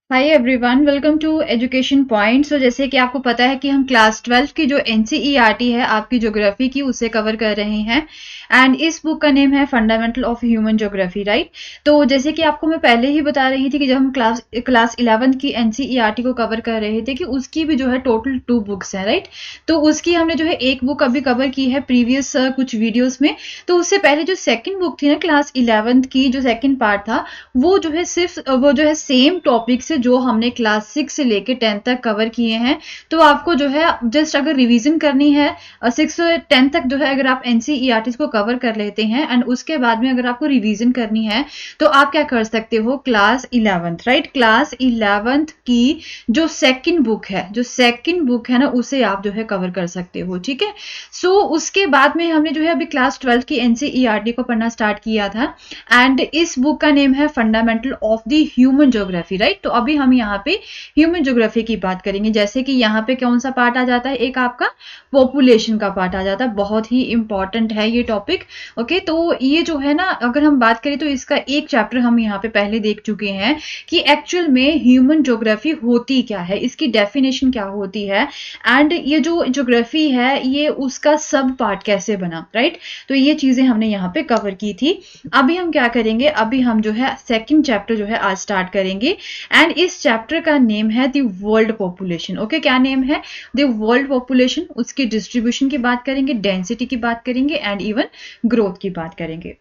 Hi everyone, welcome to education point. So जैसे कि आपको पता है कि हम क्लास 12 की जो एनसीईआरटी है आपकी ज्योग्राफी की, उसे कवर कर रहे हैं। एंड इस बुक का नेम है fundamental of human geography, right. तो जैसे कि आपको मैं पहले ही बता रही थी कि जब हम क्लास 11 की एनसीईआरटी को कवर कर रहे थे कि उसकी भी जो है टोटल 2 बुक्स हैं, राइट। तो उसकी हमने जो है एक बुक अभी कवर की है प्रीवियस कुछ वीडियोज में। तो उससे पहले जो सेकेंड बुक थी ना क्लास 11 की, जो सेकेंड पार्ट था, वो जो है सिर्फ वो जो है सेम टॉपिक से जो हमने क्लास 6 से लेके 10 तक कवर किए हैं। तो आपको जो है जस्ट अगर रिवीजन करनी है 6 से 10 तक, जो है अगर आप एनसीईआरटी को कवर कर लेते हैं एंड उसके बाद में अगर आपको रिवीजन करनी है तो आप क्या कर सकते हो, क्लास 11, राइट। क्लास 11 की जो सेकंड बुक है ना, उसे आप जो है कवर कर सकते हो, ठीक है। सो उसके बाद में हमने जो है अभी क्लास 12 की एनसीईआरटी को पढ़ना स्टार्ट किया था। एंड इस बुक का नेम है fundamental of the human geography, right. तो अभी हम यहाँ पे ह्यूमन ज्योग्राफी की बात करेंगे। जैसे कि यहाँ पे कौन सा पार्ट आ जाता है, एक आपका पॉपुलेशन का पार्ट आ जाता है। बहुत ही इंपॉर्टेंट है ये टॉपिक। ओके, तो ये जो है ना, अगर हम बात करें तो इसका एक चैप्टर हम यहाँ पे पहले देख चुके हैं कि एक्चुअल में ह्यूमन ज्योग्राफी होती क्या है, इसकी डेफिनेशन क्या होती है, एंड ये जो ज्योग्राफी है ये उसका सब पार्ट कैसे बना, राइट। तो ये चीजें हमने यहाँ पे कवर की थी। अभी हम क्या करेंगे, अभी हम जो है सेकंड चैप्टर जो है आज स्टार्ट करेंगे। एंड इस चैप्टर का नेम है द वर्ल्ड पॉपुलेशन। ओके, क्या नेम है, द वर्ल्ड पॉपुलेशन। उसकी डिस्ट्रीब्यूशन की बात करेंगे, डेंसिटी की बात करेंगे एंड इवन ग्रोथ की बात करेंगे।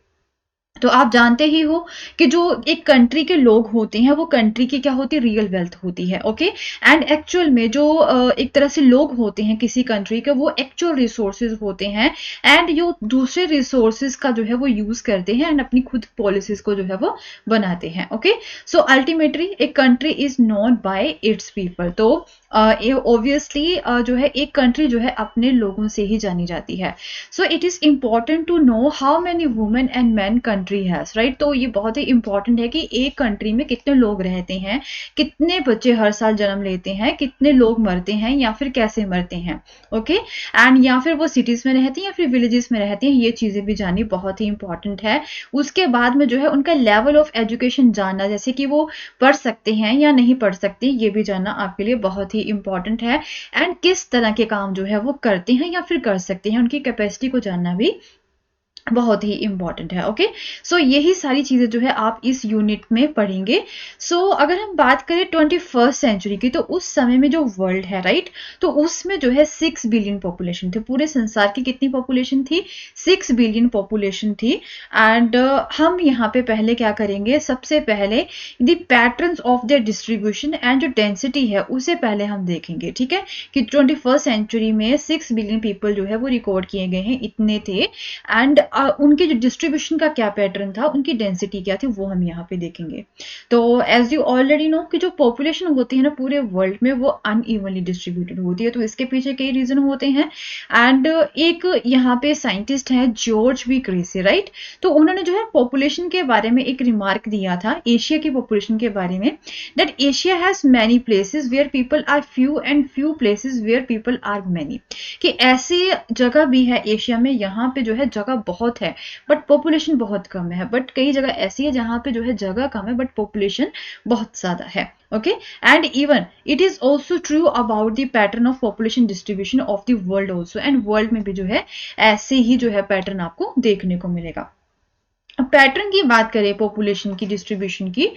तो आप जानते ही हो कि जो एक कंट्री के लोग होते हैं वो कंट्री की क्या होती है, रियल वेल्थ होती है। ओके, एंड एक्चुअल में जो एक तरह से लोग होते हैं किसी कंट्री के, वो एक्चुअल रिसोर्सेज होते हैं एंड जो दूसरे रिसोर्सेज का जो है वो यूज करते हैं एंड अपनी खुद पॉलिसीज को जो है वो बनाते हैं। ओके, सो अल्टीमेटली एक country is known by it's people. तो ऑब्वियसली जो है एक कंट्री जो है अपने लोगों से ही जानी जाती है। So it is important to know how many women and man country has, right. तो ये बहुत ही इंपॉर्टेंट है कि एक कंट्री में कितने लोग रहते हैं, कितने बच्चे हर साल जन्म लेते हैं, कितने लोग मरते हैं या फिर कैसे मरते हैं। ओके, एंड या फिर वो सिटीज में रहती हैं या फिर विलेजेस में रहती हैं, ये चीजें भी जाननी बहुत ही इंपॉर्टेंट है। उसके बाद में जो है उनका लेवल ऑफ एजुकेशन जानना, जैसे कि वो पढ़ सकते हैं या नहीं पढ़ सकते, ये भी जानना आपके लिए बहुत ही इंपॉर्टेंट है। एंड किस तरह के काम जो है वो करते हैं या फिर कर सकते हैं, उनकी कैपेसिटी को जानना भी बहुत ही इंपॉर्टेंट है। ओके, सो यही सारी चीजें जो है आप इस यूनिट में पढ़ेंगे। सो अगर हम बात करें 21st सेंचुरी की, तो उस समय में जो वर्ल्ड है, राइट, तो उसमें जो है 6 बिलियन पॉपुलेशन थी। पूरे संसार की कितनी पॉपुलेशन थी, 6 बिलियन पॉपुलेशन थी। एंड हम यहाँ पे पहले क्या करेंगे, सबसे पहले the patterns of the distribution and जो डेंसिटी है उसे पहले हम देखेंगे, ठीक है, कि 21st सेंचुरी में 6 बिलियन पीपल जो है वो रिकॉर्ड किए गए हैं, इतने थे। एंड उनके जो डिस्ट्रीब्यूशन का क्या पैटर्न था, उनकी डेंसिटी क्या थी, वो हम यहाँ पे देखेंगे। तो एज यू ऑलरेडी नो कि जो पॉपुलेशन होती है ना पूरे वर्ल्ड में, वो अनइवनली डिस्ट्रीब्यूटेड होती है। तो इसके पीछे कई रीजन होते हैं। एंड एक यहाँ पे साइंटिस्ट है जॉर्ज वी क्रेसी, राइट। तो उन्होंने जो है पॉपुलेशन के बारे में एक रिमार्क दिया था एशिया की पॉपुलेशन के बारे में, that Asia has many places where people are few and few places where people are many. कि ऐसी जगह भी है एशिया में, यहाँ पे जो है जगह बहुत है बट पॉपुलेशन बहुत कम है, बट कई जगह ऐसी है जहां पे जो है जगह कम है बट पॉपुलेशन बहुत ज्यादा है। Okay, and even it is also true about the pattern of population distribution of the world also. And world में भी जो है ऐसे ही जो है पैटर्न आपको देखने को मिलेगा। पैटर्न की बात करें पॉपुलेशन की डिस्ट्रीब्यूशन की,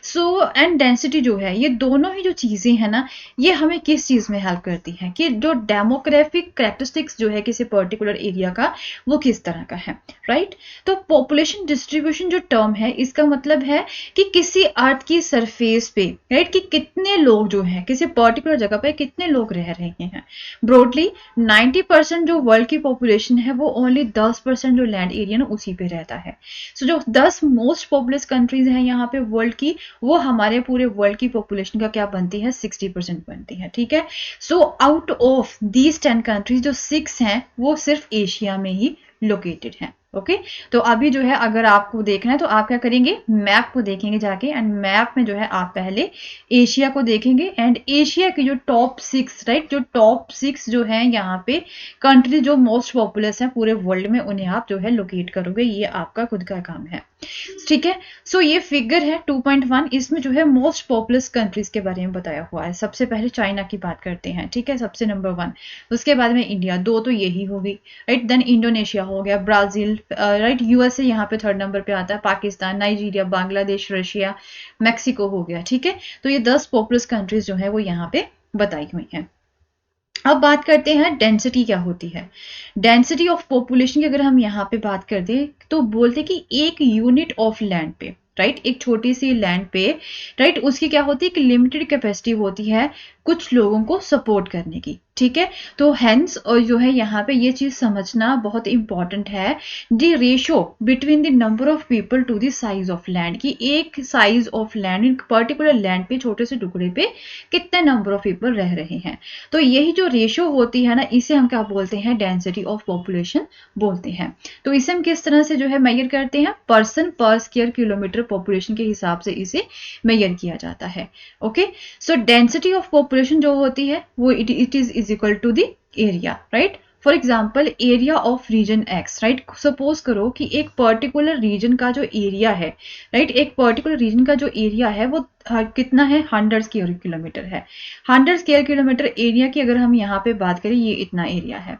सो एंड डेंसिटी जो है, ये दोनों ही जो चीजें हैं ना, ये हमें किस चीज में हेल्प करती हैं कि जो डेमोग्राफिक कैरेक्टरिस्टिक्स जो है किसी पर्टिकुलर एरिया का, वो किस तरह का है, राइट। तो पॉपुलेशन डिस्ट्रीब्यूशन जो टर्म है, इसका मतलब है कि किसी अर्थ की सरफेस पे, राइट, कि कितने लोग जो है किसी पर्टिकुलर जगह पे कितने लोग रह रहे हैं। ब्रॉडली 90% जो वर्ल्ड की पॉपुलेशन है वो ओनली 10% जो लैंड एरिया ना उसी पे रहता है। सो जो 10 मोस्ट पॉपुलस कंट्रीज हैं यहाँ पे वर्ल्ड की, वो हमारे पूरे वर्ल्ड की पॉपुलेशन का क्या बनती है, 60% बनती है, ठीक है। So out of these 10 countries जो 6 हैं वो सिर्फ एशिया में ही लोकेटेड हैं। ओके तो अभी जो है अगर आपको देखना है तो आप क्या करेंगे, मैप को देखेंगे जाके, एंड मैप में जो है आप पहले एशिया को देखेंगे, एंड एशिया की जो टॉप 6, राइट, जो टॉप 6 जो है यहाँ पे कंट्री जो मोस्ट पॉपुलस है पूरे वर्ल्ड में, उन्हें आप जो है लोकेट करोगे। ये आपका खुद का काम है, ठीक है। सो ये फिगर है 2.1, इसमें जो है मोस्ट पॉपुलस कंट्रीज के बारे में बताया हुआ है। सबसे पहले चाइना की बात करते हैं, ठीक है, सबसे नंबर 1, उसके बाद में इंडिया, 2 तो यही होगी, राइट, देन इंडोनेशिया हो गया, ब्राजील, राइट, यूएसए यहाँ पे 3rd नंबर पे आता है, Pakistan, Nigeria, Bangladesh, Russia, Mexico हो गया, ठीक है। तो ये 10 पॉपुलस कंट्रीज जो है वो यहाँ पे बताई हुई हैं। अब बात करते हैं डेंसिटी क्या होती है। डेंसिटी ऑफ पॉपुलेशन की अगर हम यहाँ पे बात कर दें तो बोलते कि एक यूनिट ऑफ लैंड पे, राइट, एक छोटी सी लैंड पे, राइट, उसकी क्या होती है, एक लिमिटेड कैपेसिटी होती है कुछ लोगों को सपोर्ट करने की, ठीक है। तो हेंस और जो है यहाँ पे ये चीज समझना बहुत इंपॉर्टेंट है, the ratio between the number of people to the size of land, की एक size of land, in particular land पे, छोटे से टुकड़े पे कितने नंबर ऑफ पीपल रह रहे हैं। तो यही जो रेशियो होती है ना, इसे हम क्या बोलते हैं, डेंसिटी ऑफ पॉपुलेशन बोलते हैं। तो इसे हम किस तरह से जो है मेजर करते हैं, पर्सन पर स्क्वायर किलोमीटर पॉपुलेशन के हिसाब से इसे मेजर किया जाता है। Okay, so density of population जो होती है वो it is equal to the area, right. For example area of region x, right, suppose करो कि एक पर्टिकुलर रीजन का जो एरिया है, राइट, एक पर्टिकुलर रीजन का जो एरिया है वो कितना है, 100 स्क्वायर किलोमीटर है। 100 स्क्वायर किलोमीटर एरिया की अगर हम यहाँ पे बात करें, ये इतना एरिया है,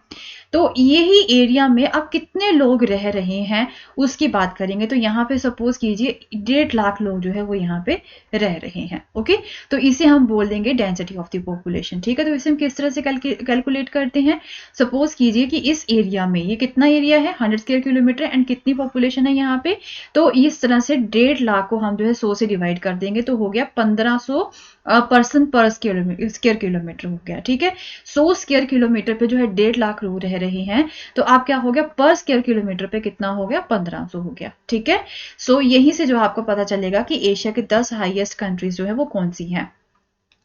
तो यही एरिया में अब कितने लोग रह रहे हैं उसकी बात करेंगे। तो यहाँ पे सपोज कीजिए 1.5 लाख लोग जो है वो यहाँ पे रह रहे हैं। ओके, तो इसे हम बोल देंगे डेंसिटी ऑफ द पॉपुलेशन, ठीक है। तो इसे हम किस तरह से कैलकुलेट करते हैं, सपोज कीजिए कि इस एरिया में ये कितना एरिया है, 100 स्क्वायर किलोमीटर, एंड कितनी पॉपुलेशन है यहाँ पे, तो इस तरह से 1.5 लाख को हम जो है 100 से डिवाइड कर देंगे, तो हो गया 1500 पर्सन पर स्क्वायर किलोमीटर हो गया, ठीक है। 100 स्क्वायर किलोमीटर पे जो है 1.5 लाख लोग रह रहे हैं, तो आप क्या हो गया, पर स्क्वायर किलोमीटर पे कितना हो गया, 1500 हो गया, ठीक है। सो यहीं से जो आपको पता चलेगा कि एशिया के 10 हाईएस्ट कंट्रीज जो है वो कौन सी हैं,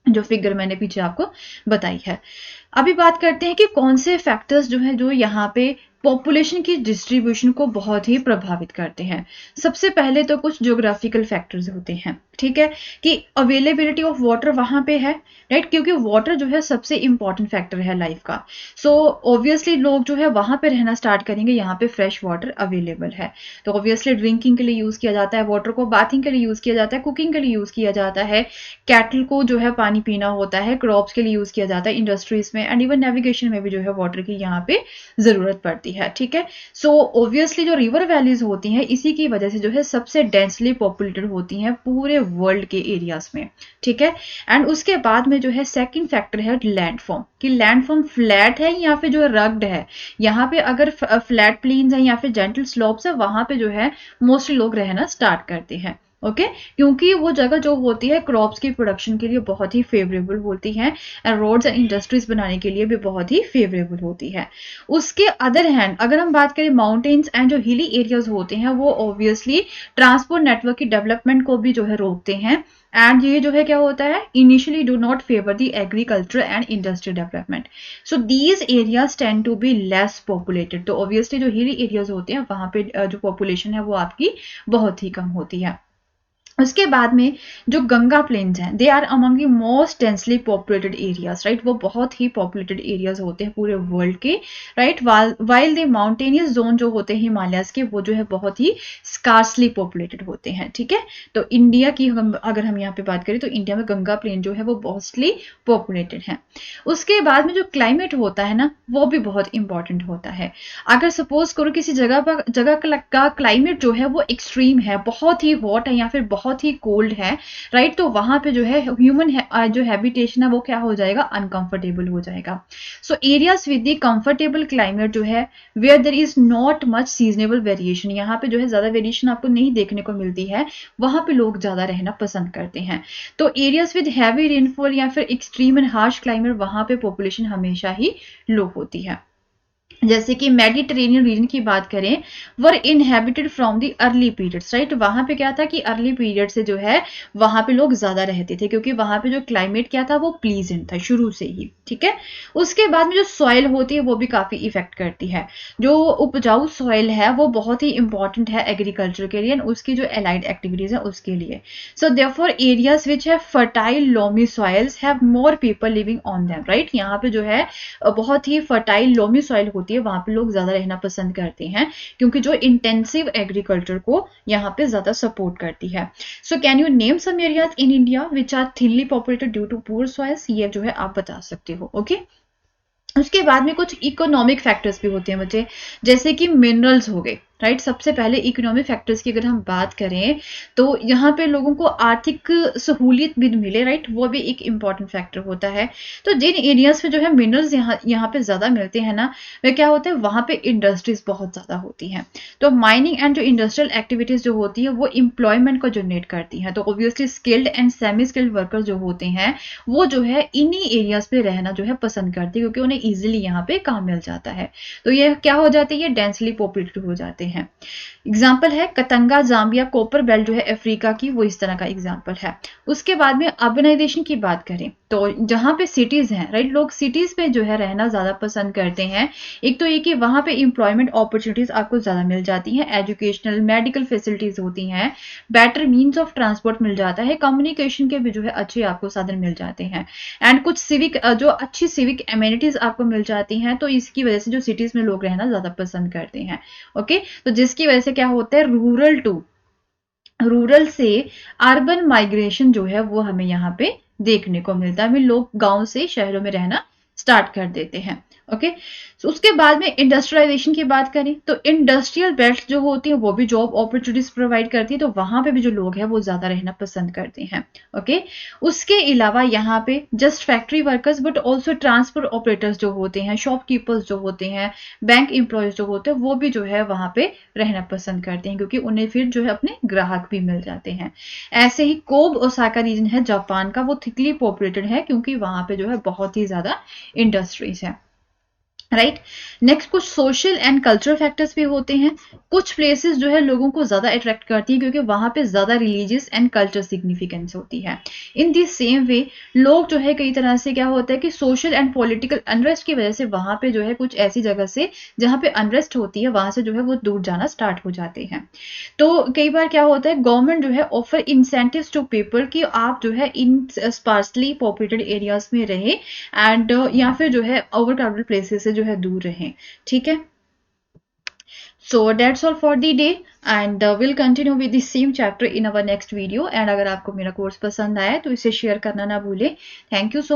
जो फिगर मैंने पीछे आपको बताई है। अभी बात करते हैं कि कौन से फैक्टर्स जो है जो यहाँ पे पॉपुलेशन की डिस्ट्रीब्यूशन को बहुत ही प्रभावित करते हैं। सबसे पहले तो कुछ ज्योग्राफिकल फैक्टर्स होते हैं, ठीक है, कि अवेलेबिलिटी ऑफ वाटर वहां पे है, राइट, क्योंकि वाटर जो है सबसे इंपॉर्टेंट फैक्टर है लाइफ का। सो ऑब्वियसली लोग जो है वहां पे रहना स्टार्ट करेंगे, यहाँ पे फ्रेश वाटर अवेलेबल है, तो ऑब्वियसली ड्रिंकिंग के लिए यूज किया जाता है, वाटर को बाथिंग के लिए यूज किया जाता है, कुकिंग के लिए यूज किया जाता है, कैटल को जो है पानी पीना होता है, क्रॉप्स के लिए यूज किया जाता है, इंडस्ट्रीज में, एंड इवन नेविगेशन में भी जो है वाटर की यहाँ पे जरूरत पड़ती है, ठीक है। सो ऑब्वियसली जो रिवर वैलीज होती हैं इसी की वजह से जो है सबसे डेंसली पॉपुलेटेड होती हैं पूरे वर्ल्ड के एरियाज में, ठीक है। एंड उसके बाद में जो है सेकंड फैक्टर है लैंडफॉर्म, कि लैंडफॉर्म फ्लैट है या फिर जो रग्ड है। यहाँ पे अगर फ्लैट प्लेन्स है या फिर जेंटल स्लोप्स है, वहां पे जो है मोस्टली लोग रहना स्टार्ट करते हैं, ओके, क्योंकि वो जगह जो होती है क्रॉप्स की प्रोडक्शन के लिए बहुत ही फेवरेबल होती है, एंड रोड्स एंड इंडस्ट्रीज बनाने के लिए भी बहुत ही फेवरेबल होती है। उसके अदर हैंड अगर हम बात करें माउंटेन्स एंड जो हिली एरियाज होते हैं, वो ऑब्वियसली ट्रांसपोर्ट नेटवर्क की डेवलपमेंट को भी जो है रोकते हैं, एंड ये जो है क्या होता है, initially do not favour the agriculture and industrial development, so these areas tend to be less populated. तो ऑब्वियसली जो हिली एरियाज होते हैं वहां पे जो पॉपुलेशन है वो आपकी बहुत ही कम होती है। उसके बाद में जो गंगा प्लेन्स हैं, they are among the most densely populated areas, right, वो बहुत ही पॉपुलेटेड एरियाज होते हैं पूरे वर्ल्ड के, right, while the mountainous zone जो होते हैं हिमालयस के, वो जो है बहुत ही स्कार्सली पॉपुलेटेड होते हैं, ठीक है। तो इंडिया की अगर हम यहाँ पे बात करें तो इंडिया में गंगा प्लेन जो है वो मोस्टली पॉपुलेटेड है। उसके बाद में जो क्लाइमेट होता है ना, वो भी बहुत इंपॉर्टेंट होता है। अगर सपोज करो किसी जगह का क्लाइमेट जो है वो एक्सट्रीम है, बहुत ही हॉट है या फिर बहुत ही कोल्ड है, राइट, तो वहां पे जो है ह्यूमन जो हैबिटेशन है वो क्या हो जाएगा, अनकंफर्टेबल हो जाएगा। So areas with the comfortable climate जो है where there is not much seasonable variation, यहाँ पे जो है ज्यादा वेरिएशन आपको नहीं देखने को मिलती है, वहां पे लोग ज्यादा रहना पसंद करते हैं। तो एरियाज विद हैवी रेनफॉल या फिर एक्सट्रीम एंड हार्श क्लाइमेट, वहां पे पॉपुलेशन हमेशा ही लो होती है। जैसे कि मेडिटेरेनियन रीजन की बात करें, were inhabited from the early periods, right. वहां पे क्या था कि अर्ली पीरियड से जो है वहां पे लोग ज्यादा रहते थे, क्योंकि वहां पे जो क्लाइमेट क्या था वो प्लीजेंट था शुरू से ही, ठीक है। उसके बाद में जो सॉइल होती है वो भी काफी इफेक्ट करती है। जो उपजाऊ सॉइल है वो बहुत ही इंपॉर्टेंट है एग्रीकल्चर के लिए एंड उसकी जो एलाइड एक्टिविटीज है उसके लिए। So therefore areas which have fertile loamy soils have more people living on them, right. यहाँ पे जो है बहुत ही फर्टाइल लोमी सॉइल होती है, वहां पे लोग ज्यादा रहना पसंद करते हैं, क्योंकि जो इंटेंसिव एग्रीकल्चर को यहाँ पे ज्यादा सपोर्ट करती है। So can you name some areas in India which are thinly populated due to poor soils, ये जो है आप बता सकते हो, ओके। उसके बाद में कुछ इकोनॉमिक फैक्टर्स भी होते हैं बच्चे, जैसे कि मिनरल्स हो गए, राइट। सबसे पहले इकोनॉमिक फैक्टर्स की अगर हम बात करें तो यहाँ पे लोगों को आर्थिक सहूलियत भी मिले, राइट, वो भी एक इम्पॉर्टेंट फैक्टर होता है। तो जिन एरियाज पे जो है मिनरल्स यहाँ पे ज्यादा मिलते हैं ना, वे क्या होता है, वहां पे इंडस्ट्रीज बहुत ज्यादा होती हैं। तो माइनिंग एंड जो इंडस्ट्रियल एक्टिविटीज जो होती है वो एम्प्लॉयमेंट को जनरेट करती हैं। तो obviously skilled and semi skilled worker जो होते हैं वो जो है इन्हीं एरियाज पे रहना जो है पसंद करते हैं, क्योंकि उन्हें इजिली यहाँ पे काम मिल जाता है। तो ये क्या हो जाती है, डेंसली पॉपुलेटेड हो जाते हैं। एग्जाम्पल है कतंगा, जाम्बिया, कोपर बेल्ट जो है अफ्रीका की, वो इस तरह का एग्जाम्पल है। उसके बाद में अर्बनाइजेशन की बात करें तो जहां पे सिटीज हैं, राइट, लोग सिटीज में जो है रहना ज्यादा पसंद करते हैं। एक तो ये कि वहां पे एम्प्लॉयमेंट अपॉर्चुनिटीज आपको ज्यादा मिल जाती हैं, एजुकेशनल मेडिकल फैसिलिटीज होती हैं, बेटर मीन्स ऑफ ट्रांसपोर्ट मिल जाता है, कम्युनिकेशन के भी जो है अच्छे आपको साधन मिल जाते हैं, एंड कुछ सिविक जो अच्छी सिविक एमेनिटीज आपको मिल जाती हैं। तो इसकी वजह से जो सिटीज में लोग रहना ज्यादा पसंद करते हैं, ओके। तो जिसकी वजह से क्या होता है, रूरल से अर्बन माइग्रेशन जो है वो हमें यहाँ पे देखने को मिलता है। लोग गांव से शहरों में रहना स्टार्ट कर देते हैं, ओके। उसके बाद में इंडस्ट्रियलाइजेशन की बात करें तो इंडस्ट्रियल बेल्ट जो होती है वो भी जॉब अपॉर्चुनिटीज प्रोवाइड करती है, तो वहां पे भी जो लोग हैं वो ज्यादा रहना पसंद करते हैं, ओके। उसके अलावा यहाँ पे just factory workers but also transport operators जो होते हैं, शॉपकीपर्स जो होते हैं, बैंक एम्प्लॉयज जो होते हैं, वो भी जो है वहां पे रहना पसंद करते हैं, क्योंकि उन्हें फिर जो है अपने ग्राहक भी मिल जाते हैं। ऐसे ही कोब ओसाका रीजन है जापान का, वो थिकली पॉपुलेटेड है, क्योंकि वहां पे जो है बहुत ही ज्यादा इंडस्ट्रीज है, राइट। नेक्स्ट कुछ सोशल एंड कल्चरल फैक्टर्स भी होते हैं। कुछ प्लेसेस जो है लोगों को ज्यादा अट्रैक्ट करती है क्योंकि वहां पे ज्यादा रिलीजियस एंड कल्चर सिग्निफिकेंस होती है। इन दी सेम वे लोग जो है कई तरह से क्या होता है कि सोशल एंड पॉलिटिकल अनरेस्ट की वजह से वहां पे जो है कुछ ऐसी जगह से जहां पे अनरेस्ट होती है वहां से जो है वो दूर जाना स्टार्ट हो जाते हैं। तो कई बार क्या होता है, गवर्नमेंट जो है ऑफर इंसेंटिव्स टू पीपल कि आप जो है इन स्पार्सली पॉपुलेटेड एरियाज में रहे एंड या फिर जो है ओवर क्राउडेड प्लेसेस से जो है दूर रहें, ठीक है। So that's all for the day and we'll continue with the same chapter in our next video। and अगर आपको मेरा कोर्स पसंद आया तो इसे शेयर करना ना भूलें। Thank you so